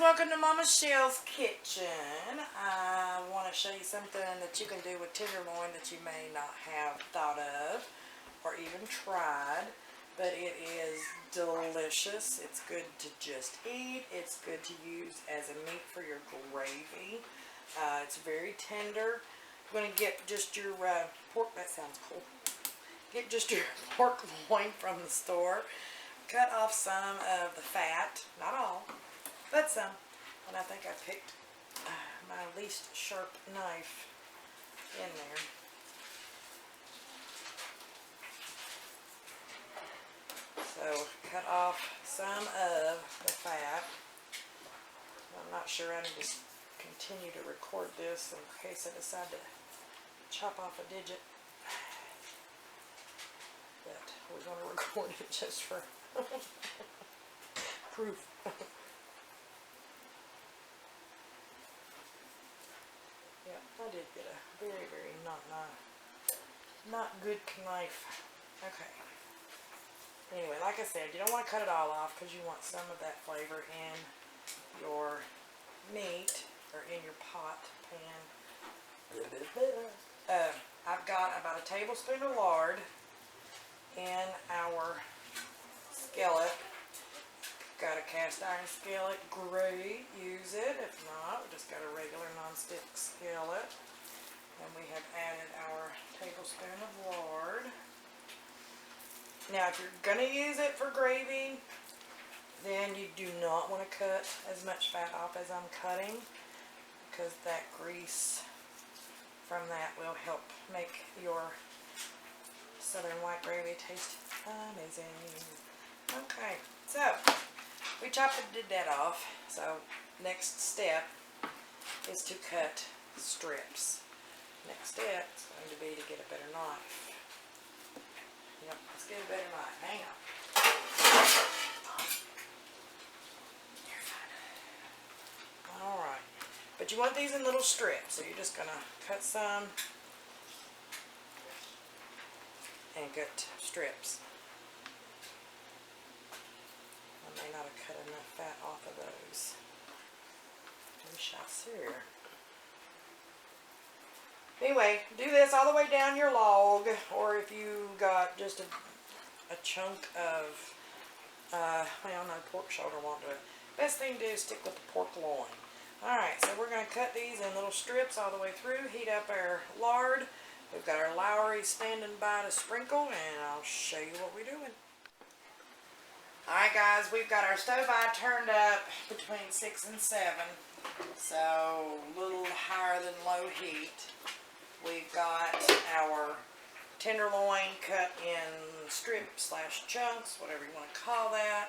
welcome to Mama Shell's kitchen. I want to show you something that you can do with tenderloin that you may not have thought of or even tried, but it is delicious. It's good to just eat. It's good to use as a meat for your gravy. It's very tender. You're going to get just your pork, that sounds cool. Get just your pork loin from the store. Cut off some of the fat, not all, but some. And I think I picked my least sharp knife in there. So cut off some of the fat. I'm not sure I need to continue to record this in case I decide to chop off a digit. But we're going to record it just for proof. Yeah, I did get a very not good knife. Okay. Anyway, like I said, you don't want to cut it all off because you want some of that flavor in your meat or in your pot pan. I've got about a tablespoon of lard in our skillet. Got a cast iron skillet, great, use it. If not, we just got a regular non-stick skillet. And we have added our tablespoon of lard. Now if you're going to use it for gravy, then you do not want to cut as much fat off as I'm cutting, because that grease from that will help make your southern white gravy taste amazing. Okay, so we did that off. So next step is to cut strips. Next step is going to be to get a better knife. Yep, let's get a better knife. Hang on. You're fine. Alright. But you want these in little strips, so you're just going to cut some and cut strips. I may not have cut enough fat off of those. We shall see. Anyway, do this all the way down your log, or if you got just a chunk of, well, no, pork shoulder won't do it. Best thing to do is stick with the pork loin. Alright, so we're going to cut these in little strips all the way through, heat up our lard. We've got our Lawry standing by to sprinkle, and I'll show you what we're doing. Alright guys, we've got our stove eye turned up between 6 and 7, so a little higher than low heat. We've got our tenderloin cut in strips / chunks, whatever you want to call that.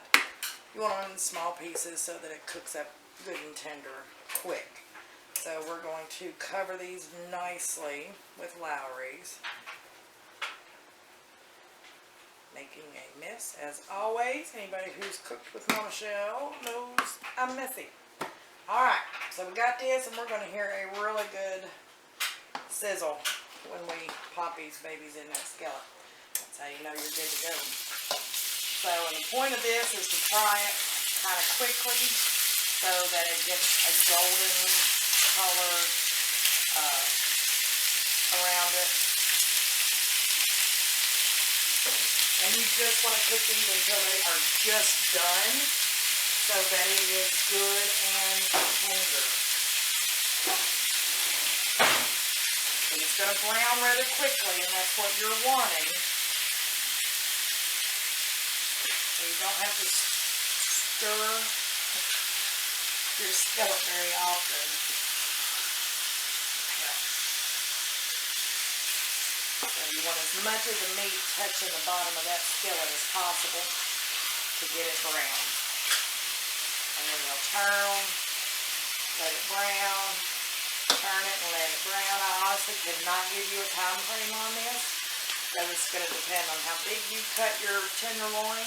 You want them in small pieces so that it cooks up good and tender quick. So we're going to cover these nicely with Lawry's. Making a mess as always. Anybody who's cooked with Momma Shell knows I'm messy. Alright, so we got this, and we're going to hear a really good sizzle when we pop these babies in that skillet. That's how you know you're good to go. So the point of this is to fry it kind of quickly so that it gets a golden color around it. And you just want to cook these until they are just done, so that it is good and tender. And it's going to brown rather quickly, and that's what you're wanting. So you don't have to stir your skillet very often. So you want as much of the meat touching the bottom of that skillet as possible to get it brown. And then you'll turn, let it brown, turn it and let it brown. I honestly could not give you a time frame on this, because it's going to depend on how big you cut your tenderloin.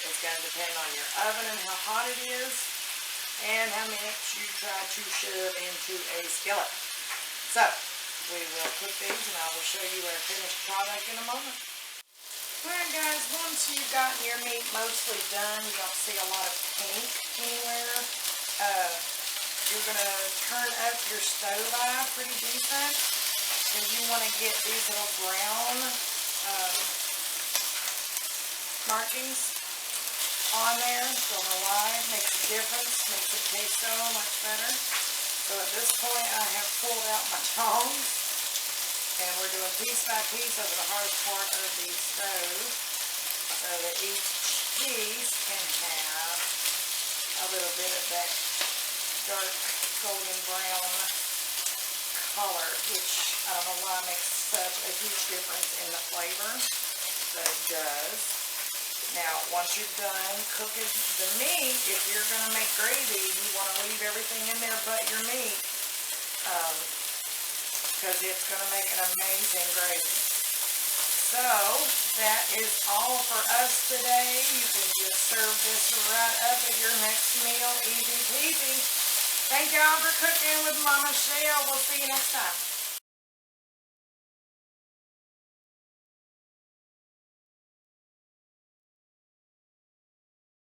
It's going to depend on your oven and how hot it is, and how much you try to shove into a skillet. So we will cook these, and I will show you our finished product in a moment. Alright guys, once you've gotten your meat mostly done, you don't see a lot of pink anywhere. you're going to turn up your stove eye pretty decent, because you want to get these little brown markings on there. Don't know why. Makes a difference. Makes it taste so much better. So at this point, I have pulled out my tongs, and we're doing piece by piece over the hardest part of the stove, so that each piece can have a little bit of that dark golden brown color, which I don't know why makes such a huge difference in the flavor, but it does. Now, once you're done cooking the meat, if you're going to make gravy, you want to leave everything in there but your meat, because it's going to make an amazing gravy. So, that is all for us today. You can just serve this right up at your next meal, easy peasy. Thank y'all for cooking with Mama Shell. We'll see you next time.